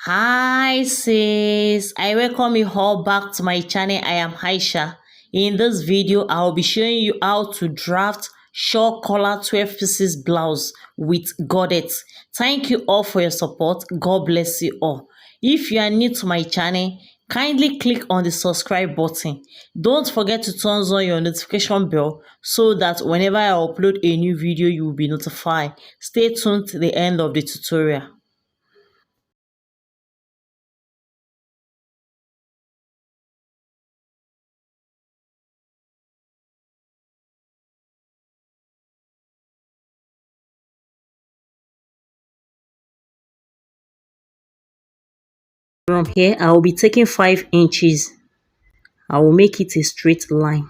Hi sis, I welcome you all back to my channel. I am Aisha. In this video, I will be showing you how to draft Shawl Collar 12 pieces blouse with Godet. Thank you all for your support. God bless you all. If you are new to my channel, kindly click on the subscribe button. Don't forget to turn on your notification bell so that whenever I upload a new video, you will be notified. Stay tuned to the end of the tutorial. From here, I will be taking 5 inches. I will make it a straight line.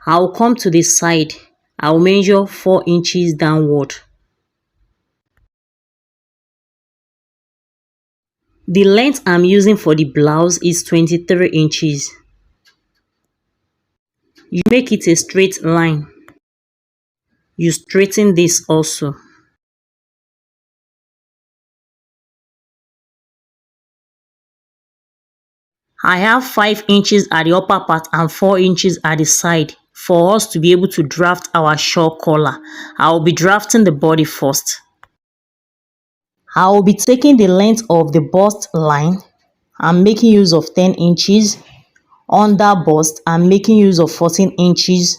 I will come to the side. I will measure 4 inches downward. The length I'm using for the blouse is 23 inches. You make it a straight line. You straighten this also. I have 5 inches at the upper part and 4 inches at the side for us to be able to draft our shawl collar. I will be drafting the body first. I will be taking the length of the bust line. I'm making use of 10 inches. Under bust, I'm making use of 14 inches.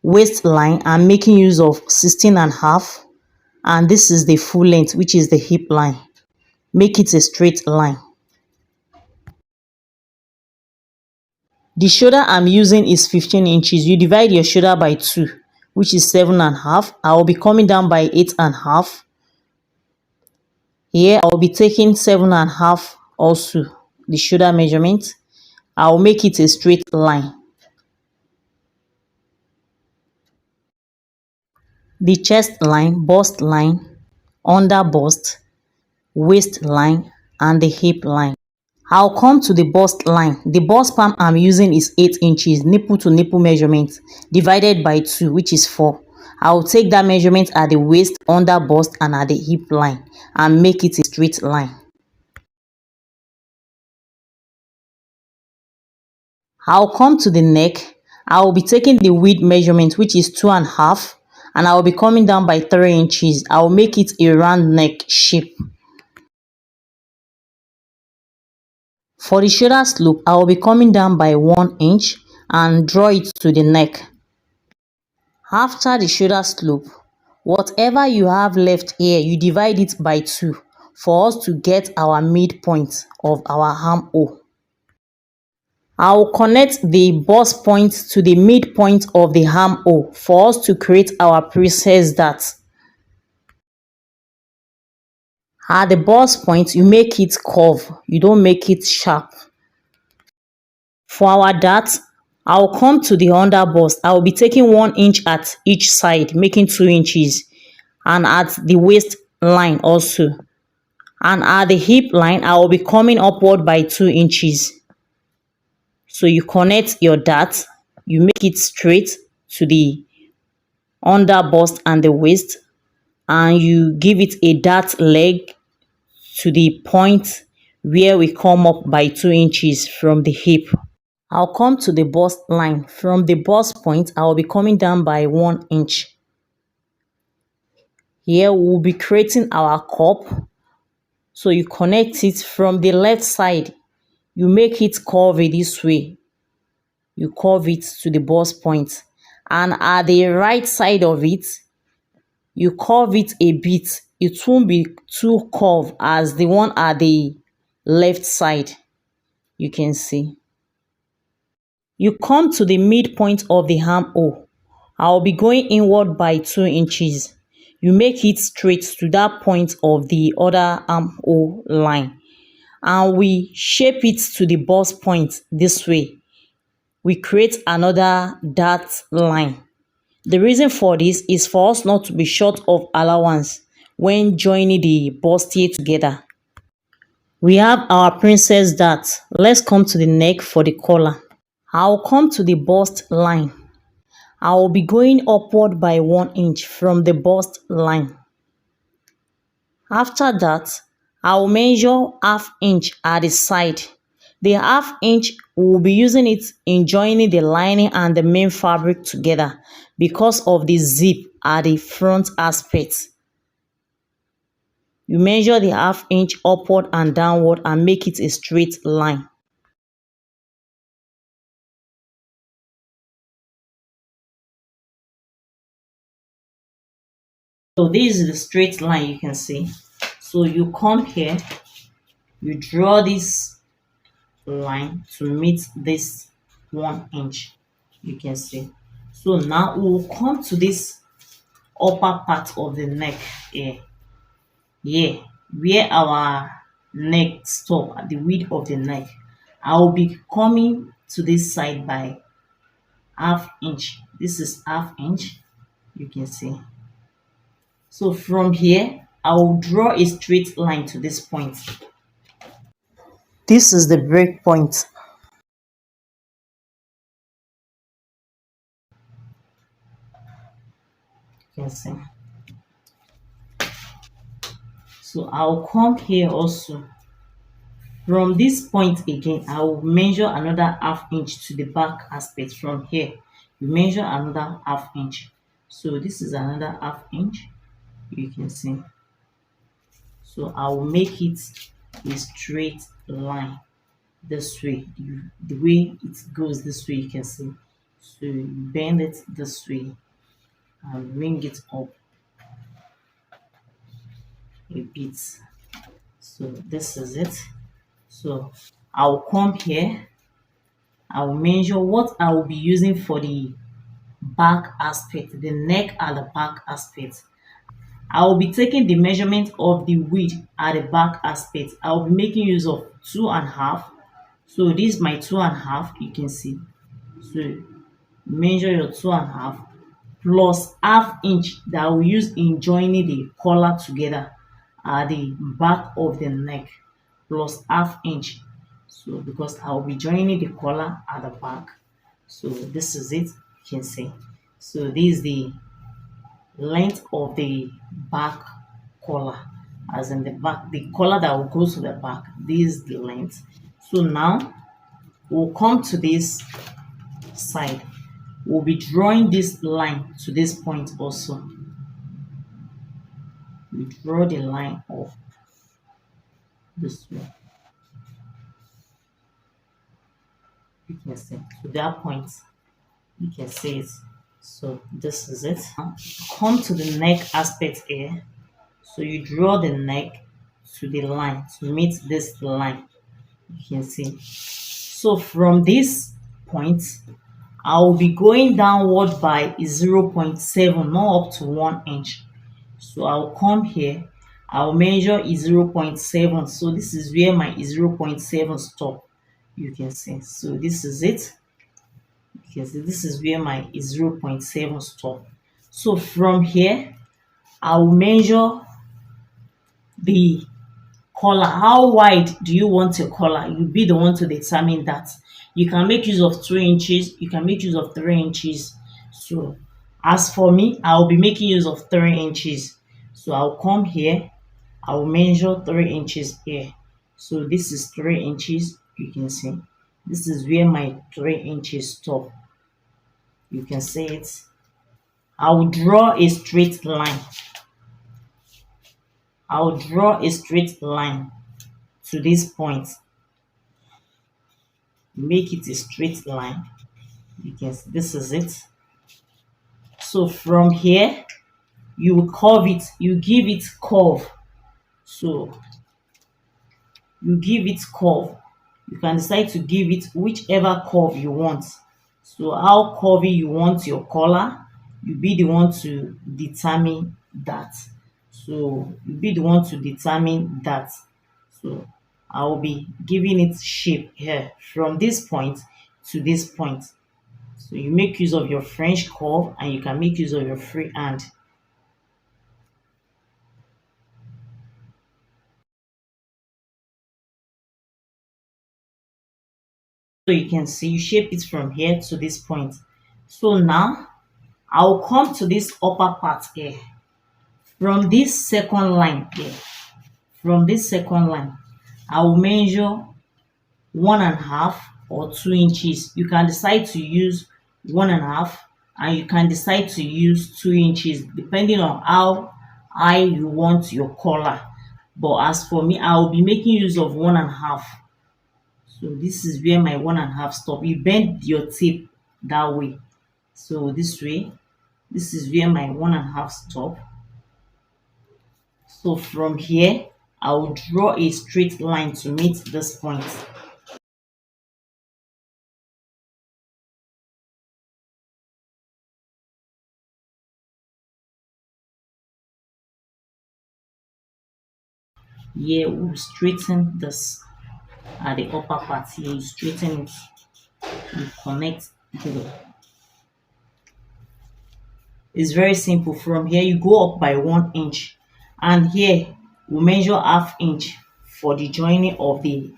Waistline, I'm making use of 16 and a half. And this is the full length, which is the hip line. Make it a straight line. The shoulder I'm using is 15 inches. You divide your shoulder by 2, which is 7 and a half. I will be coming down by 8 and a half. Here, I will be taking 7 and a half also, the shoulder measurement. I will make it a straight line. The chest line, bust line, under bust, waistline, and the hip line. I'll come to the bust line. The bust palm I'm using is 8 inches, nipple to nipple measurement, divided by 2, which is 4. I'll take that measurement at the waist, under bust, and at the hip line, and make it a straight line. I'll come to the neck. I will be taking the width measurement, which is 2 and a half, and I will be coming down by 3 inches. I will make it a round neck shape. For the shoulder slope, I will be coming down by 1 inch and draw it to the neck. After the shoulder slope, whatever you have left here, you divide it by 2 for us to get our midpoint of our armhole. I will connect the bust point to the midpoint of the armhole for us to create our princess dart. At the bust point, you make it curve, you don't make it sharp. For our dart, I will come to the under bust. I will be taking 1 inch at each side, making 2 inches, and at the waist line also. And at the hip line, I will be coming upward by 2 inches. So you connect your dart, you make it straight to the under bust and the waist, and you give it a dart leg to the point where we come up by 2 inches from the hip. I'll come to the bust line. From the bust point, I will be coming down by 1 inch. Here we'll be creating our cup. So you connect it from the left side. You make it curvy this way. You curve it to the bust point. And at the right side of it, you curve it a bit. It won't be too curved as the one at the left side. You can see. You come to the midpoint of the armhole. I'll be going inward by 2 inches. You make it straight to that point of the other armhole line. And we shape it to the bust point this way. We create another dart line. The reason for this is for us not to be short of allowance when joining the bustier together. We have our princess dart. Let's come to the neck for the collar. I'll come to the bust line. I will be going upward by 1 inch from the bust line. After that, I will measure half inch at the side. The half inch we will be using it in joining the lining and the main fabric together because of the zip at the front aspect. You measure the half inch upward and downward and make it a straight line. So this is the straight line you can see. So you come here, you draw this line to meet this 1 inch. You can see. So now we will come to this upper part of the neck here. Here, where our neck stop at the width of the neck. I will be coming to this side by half inch. This is half inch. You can see. So from here, I will draw a straight line to this point. This is the break point. You can see. So I'll come here also. From this point again, I will measure another half inch to the back aspect. From here, you measure another half inch. So this is another half inch. You can see. So I will make it a straight line this way. The way it goes this way, you can see. So you bend it this way and bring it up a bit. So this is it. So I'll come here. I'll measure what I will be using for the back aspect, the neck and the back aspect. I will be taking the measurement of the width at the back aspect. I will be making use of 2.5. So this is my 2.5. You can see. So measure your 2.5 plus half inch that I will use in joining the collar together at the back of the neck plus half inch. So because I will be joining the collar at the back. So this is it. You can see. So this is the length of the back collar, as in the back, the collar that will go to the back. This is the length. So now we'll come to this side. We'll be drawing this line to this point also. We draw the line off this way. You can see to that point. You can see it. So this is it. Now, come to the neck aspect here. So you draw the neck to the line to meet this line. You can see. So from this point, I will be going downward by 0.7, not up to 1 inch. So I'll come here. I'll measure 0.7. So this is where my 0.7 stop. You can see. So this is it. You can see this is where my 0.7 stop. So from here, I'll measure the collar. How wide do you want your collar? You be the one to determine that. You can make use of 2 inches. You can make use of 3 inches. So as for me, I'll be making use of 3 inches. So I'll come here. I'll measure 3 inches here. So this is 3 inches. You can see. This is where my 3 inches stop. You can see it. I will draw a straight line. I will draw a straight line to this point. Make it a straight line. You can see this is it. So from here, you will curve it. You give it curve. So you give it curve. You can decide to give it whichever curve you want. So how curvy you want your collar, you be the one to determine that. So you be the one to determine that. So I will be giving it shape here from this point to this point. So you make use of your French curve and you can make use of your free hand. So you can see you shape it from here to this point. So now I'll come to this upper part here. From this second line here, from this second line, I will measure 1.5 or 2 inches. You can decide to use 1.5 and you can decide to use 2 inches depending on how high you want your collar. But as for me, I will be making use of 1.5. So this is where my 1.5 stop. You bend your tape that way. So this way, this is where my 1.5 stop. So from here, I will draw a straight line to meet this point. Here we'll straighten this at the upper part. Here you straighten it, you connect the. It's very simple. From here you go up by 1 inch, and here we measure half inch for the joining of the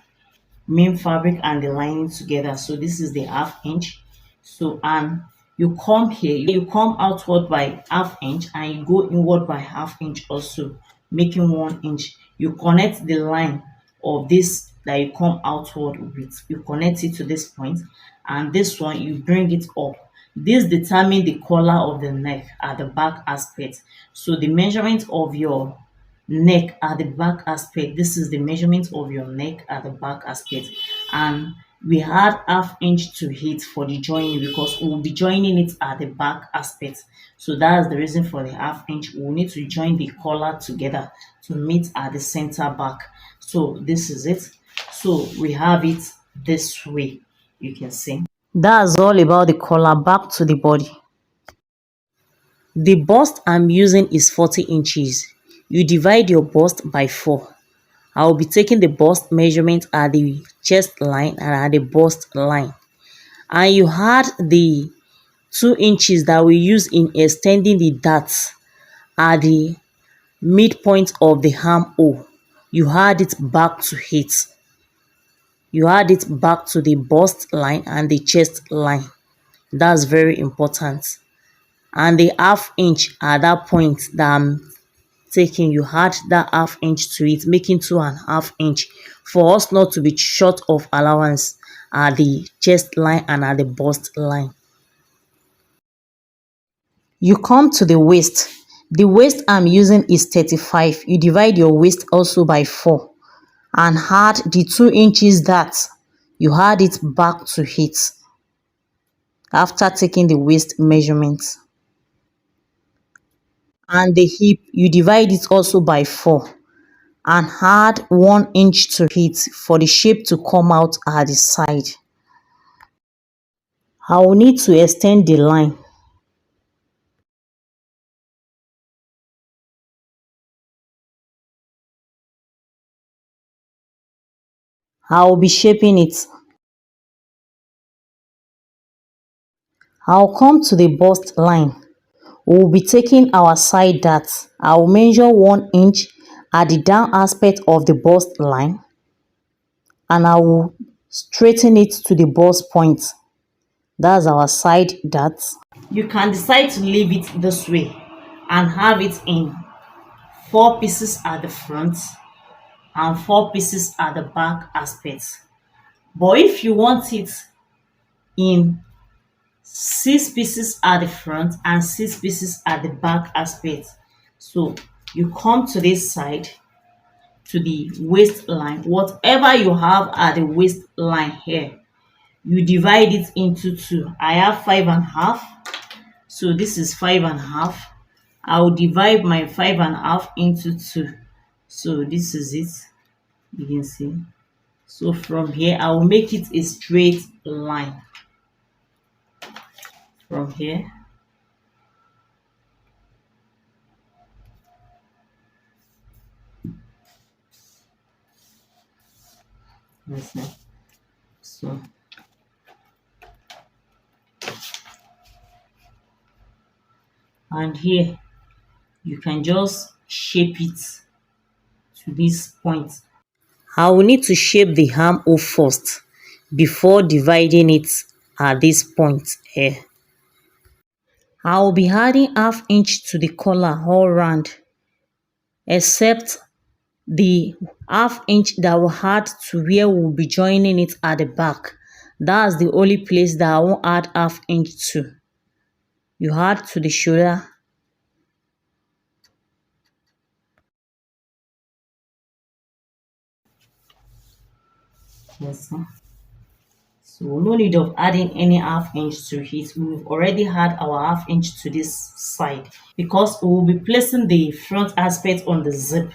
main fabric and the lining together. So this is the half inch. So and you come here, you come outward by half inch and you go inward by half inch also, making 1 inch. You connect the line of this that you come outward with, you connect it to this point, and this one you bring it up. This determines the collar of the neck at the back aspect. So the measurement of your neck at the back aspect, this is the measurement of your neck at the back aspect, and we had half inch to hit for the joining because we will be joining it at the back aspect. So that's the reason for the half inch. We will need to join the collar together to meet at the center back. So this is it. So we have it this way, you can see. That's all about the collar. Back to the body. The bust I'm using is 40 inches. You divide your bust by 4. I will be taking the bust measurement at the chest line and at the bust line. And you had the 2 inches that we use in extending the darts at the midpoint of the armhole. You had it back to it. You had it back to the bust line and the chest line. That's very important. And the half inch at that point that I'm taking, you add that half inch to it, making 2.5 inch for us not to be short of allowance at the chest line and at the bust line. You come to the waist. The waist I'm using is 35. You divide your waist also by 4 and add the 2 inches that you add it back to it after taking the waist measurement. And the hip, you divide it also by 4 and add 1 inch to it for the shape to come out at the side. I will need to extend the line. I will be shaping it. I'll come to the bust line. We will be taking our side dart. I will measure 1 inch at the down aspect of the bust line and I will straighten it to the bust point. That's our side dart. You can decide to leave it this way and have it in 4 pieces at the front and 4 pieces at the back aspect. But if you want it in 6 pieces at the front and 6 pieces at the back aspect, so you come to this side to the waistline, whatever you have at the waistline here, you divide it into 2. I have 5.5, so this is 5.5. I will divide my 5.5 into 2. So this is it, you can see. So from here I will make it a straight line from here. So and here you can just shape it to this point. I will need to shape the armhole first before dividing it at this point here. I'll be adding half inch to the collar all round, except the half inch that will add to where we'll be joining it at the back. That's the only place that I won't add half inch to. You add to the shoulder. Yes, sir. So no need of adding any half inch to it. We've already had our half inch to this side because we will be placing the front aspect on the zip.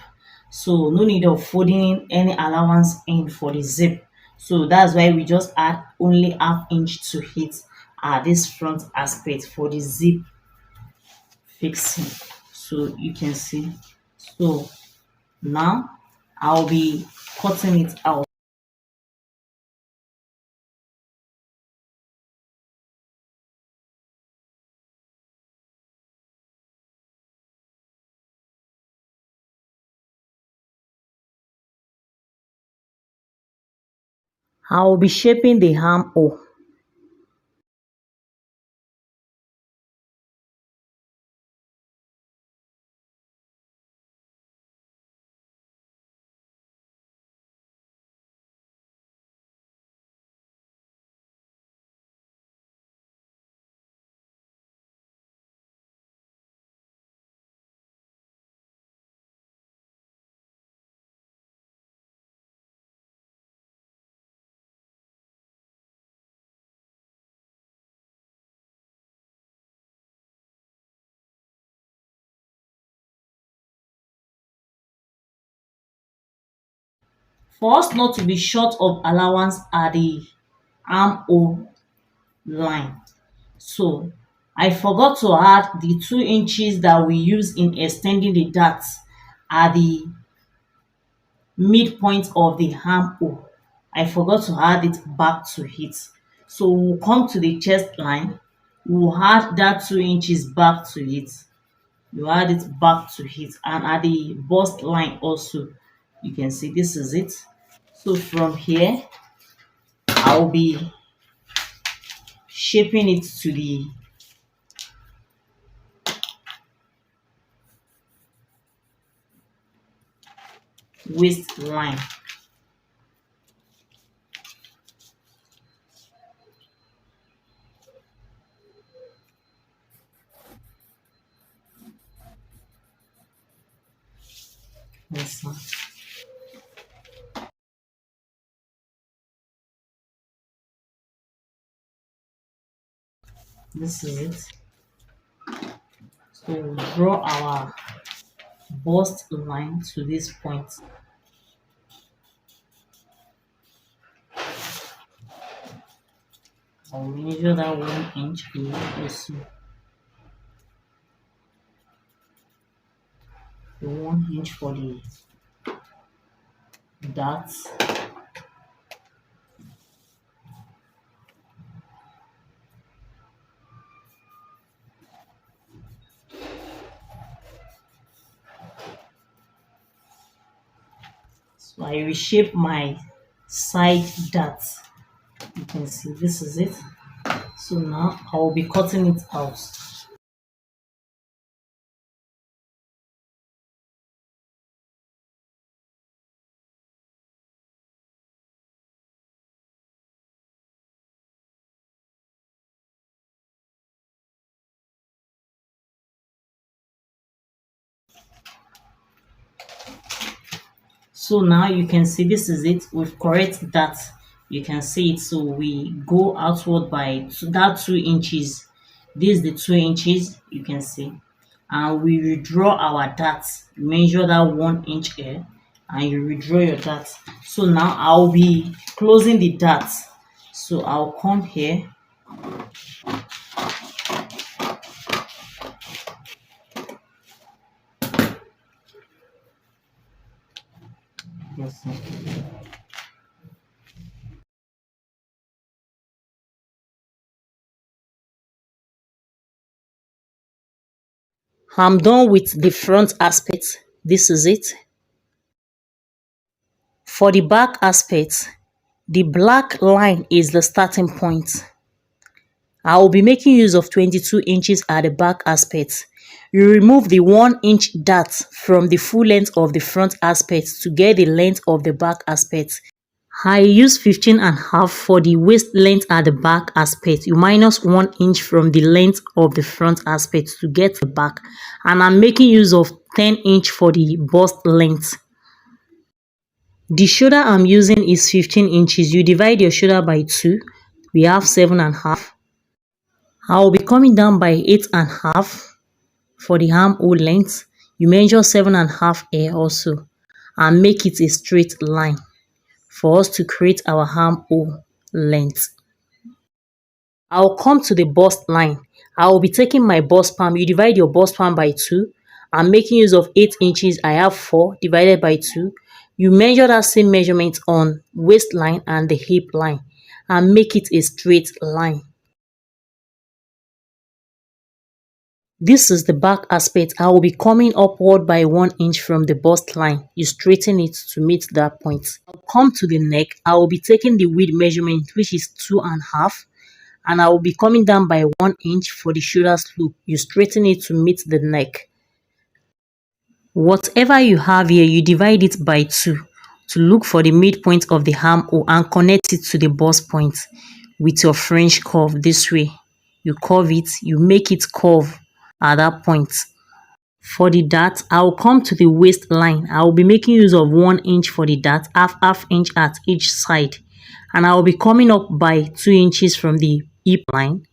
So no need of folding any allowance in for the zip. So that's why we just add only half inch to it at this front aspect for the zip fixing. So you can see. So now I'll be cutting it out. I'll be shaping the armhole. For us not to be short of allowance at the armhole line. So I forgot to add the 2 inches that we use in extending the dart at the midpoint of the armhole. I forgot to add it back to it. So we'll come to the chest line. We'll add that 2 inches back to it. You add it back to it, and at the bust line also, you can see this is it. So from here, I'll be shaping it to the waistline. Yes, sir. This is it. So we'll draw our bust line to this point. I'll measure that 1 inch below also. The 1 inch for the darts. So I reshape my side darts. You can see this is it. So now I will be cutting it out. So now you can see this is it. We've corrected that. You can see it. So we go outward by that 2 inches. This is the 2 inches you can see. And we redraw our darts. Measure that 1 inch here and you redraw your darts. So now I'll be closing the darts. So I'll come here. Yes, sir. I'm done with the front aspect. This is it. For the back aspect, the black line is the starting point. I will be making use of 22 inches at the back aspect. You remove the 1 inch dart from the full length of the front aspect to get the length of the back aspect. I use 15.5 for the waist length at the back aspect. You minus 1 inch from the length of the front aspect to get the back. And I'm making use of 10 inch for the bust length. The shoulder I'm using is 15 inches. You divide your shoulder by 2. We have 7.5. I will be coming down by 8.5 for the armhole length. You measure 7.5 here also and make it a straight line for us to create our armhole length. I'll come to the bust line. I will be taking my bust palm. You divide your bust palm by 2. I'm making use of 8 inches. I have 4 divided by 2. You measure that same measurement on waistline and the hip line and make it a straight line. This is the back aspect. I will be coming upward by 1 inch from the bust line. You straighten it to meet that point. I'll come to the neck. I will be taking the width measurement, which is 2.5, and I will be coming down by 1 inch for the shoulder slope. You straighten it to meet the neck. Whatever you have here, you divide it by 2 to look for the midpoint of the armhole and connect it to the bust point with your French curve this way. You curve it, you make it curve at that point. For the dart, I will come to the waistline. I will be making use of 1 inch for the dart, half inch at each side. And I will be coming up by 2 inches from the hip line.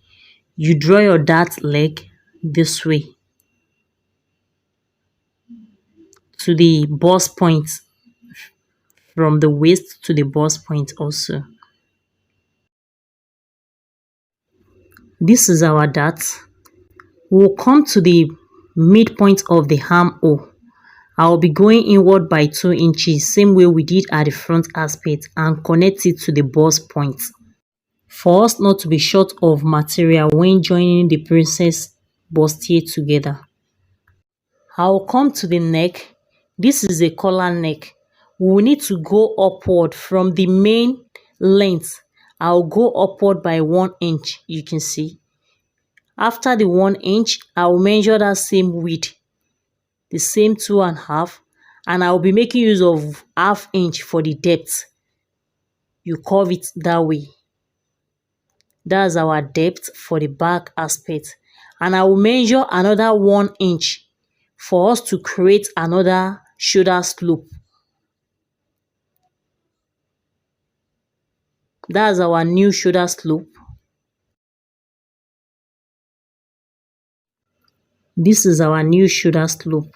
You draw your dart leg this way to the bust point, from the waist to the bust point also. This is our dart. We'll come to the midpoint of the armhole. I'll be going inward by 2 inches, same way we did at the front aspect, and connect it to the bust point. For us not to be short of material when joining the princess bustier together. I'll come to the neck. This is a collar neck. We will need to go upward from the main length. I'll go upward by 1 inch, you can see. After the 1 inch, I will measure that same width, the same 2.5, and I will be making use of half inch for the depth. You curve it that way. That's our depth for the back aspect. And I will measure another 1 inch for us to create another shoulder slope. That's our new shoulder slope. This is our new shoulder slope.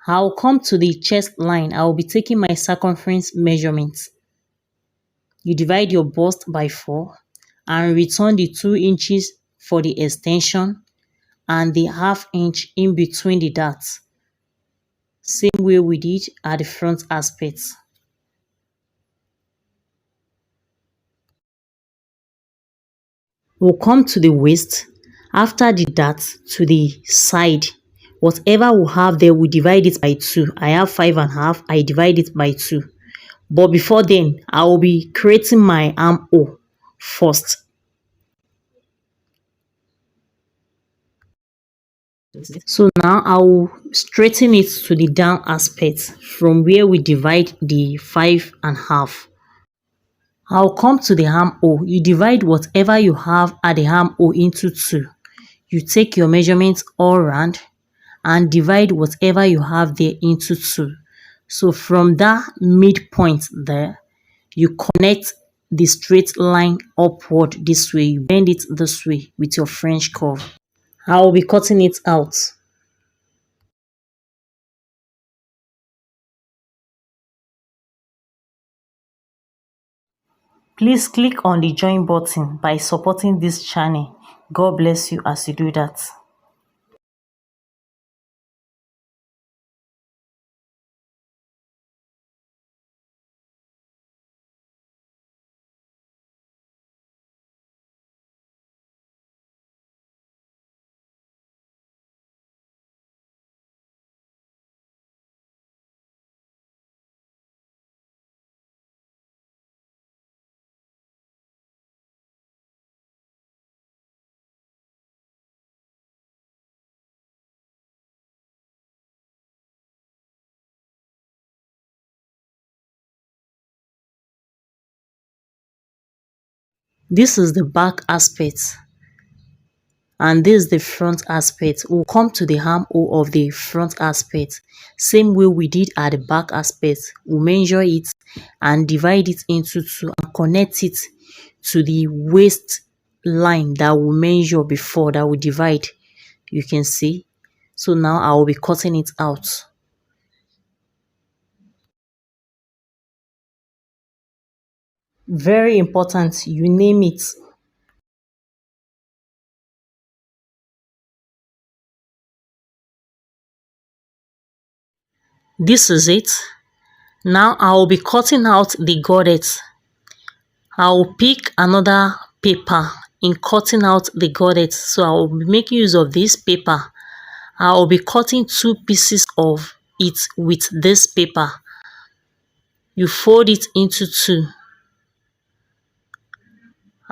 I'll come to the chest line. I will be taking my circumference measurement. You divide your bust by 4 and return the 2 inches for the extension and the half inch in between the darts. Same way we did at the front aspect. We'll come to the waist. After the dart to the side, whatever we have there, we divide it by 2. I have 5.5. I divide it by 2. But before then, I will be creating my armhole first. So now I will straighten it to the down aspect from where we divide the 5.5. I'll come to the armhole. You divide whatever you have at the armhole into 2. You take your measurements all round and divide whatever you have there into 2. So from that midpoint there, you connect the straight line upward this way. You bend it this way with your French curve. I will be cutting it out. Please click on the join button by supporting this channel. God bless you as you do that. This is the back aspect, and this is the front aspect. We'll come to the armhole of the front aspect. Same way we did at the back aspect. We'll measure it and divide it into two and connect it to the waist line that we measure before, that we divide. You can see. So now I will be cutting it out. Very important, you name it. This is it. Now I will be cutting out the Godet. I will pick another paper in cutting out the Godet. So I will be making use of this paper. I will be cutting two pieces of it with this paper. You fold it into two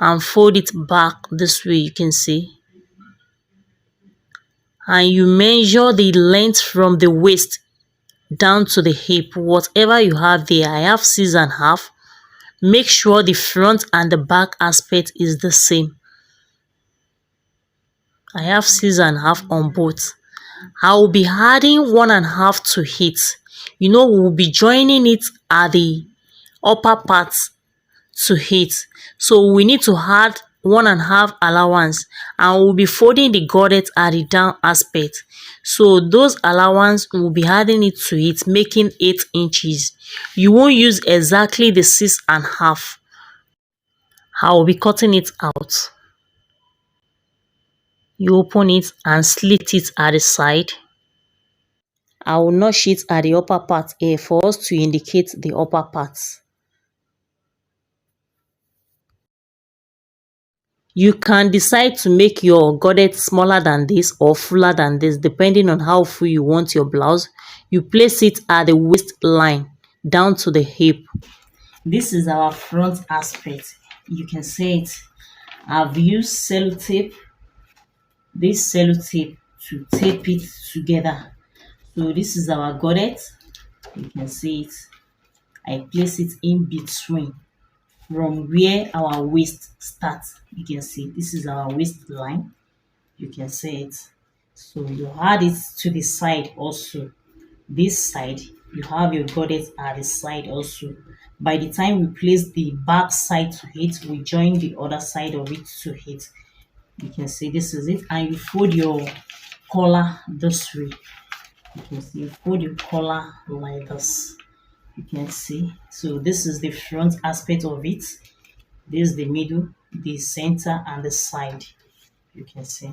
and fold it back this way, you can see. And you measure the length from the waist down to the hip, whatever you have there. I have 6.5. Make sure the front and the back aspect is the same. I have 6.5 on both. I will be adding 1.5 to it. You know, we will be joining it at the upper part to it. So we need to add 1.5 allowance, and we'll be folding the Godet at the down aspect. So those allowance, we'll be adding it to it, making 8 inches. You won't use exactly the 6.5. I will be cutting it out. You open it and slit it at the side. I will notch it at the upper part here for us to indicate the upper parts. You can decide to make your Godet smaller than this or fuller than this, depending on how full you want your blouse. You place it at the waistline down to the hip. This is our front aspect. You can see it. I've used sellotape, this sellotape, to tape it together. So this is our Godet. You can see it. I place it in between from where our waist starts. You can see this is our waistline. You can see it. So you add it to the side also. This side, you have your Godet at the side also. By the time we place the back side to it, we join the other side of it to it. You can see this is it, and you fold your collar this way. You can see you fold your collar like this. You can see. So this is the front aspect of it. This is the middle, the center, and the side. You can see.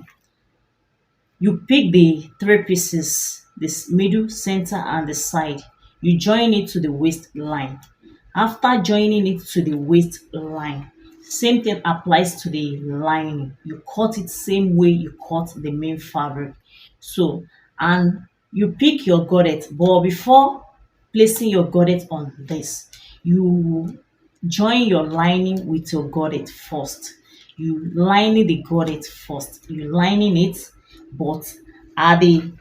You pick the three pieces, this middle, center, and the side. You join it to the waistline. After joining it to the waistline, same thing applies to the lining. You cut it same way you cut the main fabric. So, and you pick your Godet, but before placing your Godet on this, you join your lining with your Godet first. You lining the Godet first. You lining it, but at the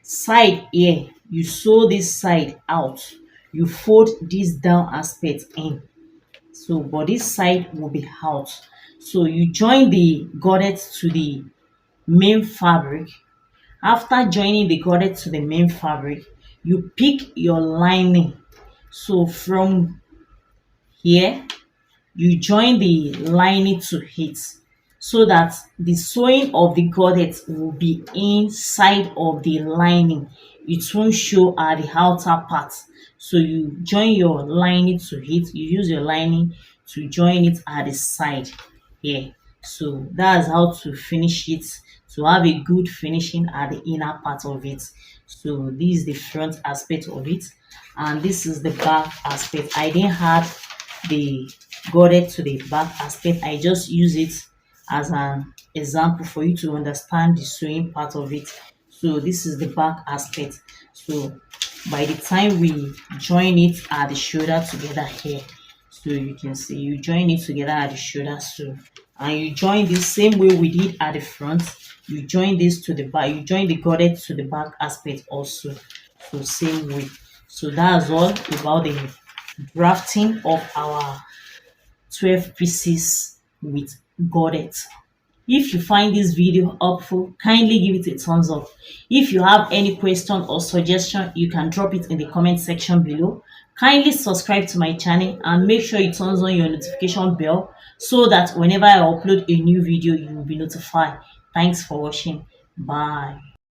side here, you sew this side out. You fold this down aspect in. So, but this side will be out. So you join the Godet to the main fabric. After joining the Godet to the main fabric, you pick your lining. So from here, you join the lining to it, so that the sewing of the Godet will be inside of the lining. It won't show at the outer part. So you join your lining to it. You use your lining to join it at the side here. So that's how to finish it, to have a good finishing at the inner part of it. So this is the front aspect of it, and this is the back aspect. I didn't add the Godet to the back aspect. I just use it as an example for you to understand the sewing part of it. So this is the back aspect. So by the time we join it at the shoulder together here, so you can see you join it together at the shoulder. So, and you join the same way we did at the front. You join this to the back. You join the Godet to the back aspect also. So same way. So that's all about the drafting of our 12 pieces with Godet. If you find this video helpful, kindly give it a thumbs up. If you have any question or suggestion, you can drop it in the comment section below. Kindly subscribe to my channel and make sure you turn on your notification bell so that whenever I upload a new video, you will be notified. Thanks for watching. Bye.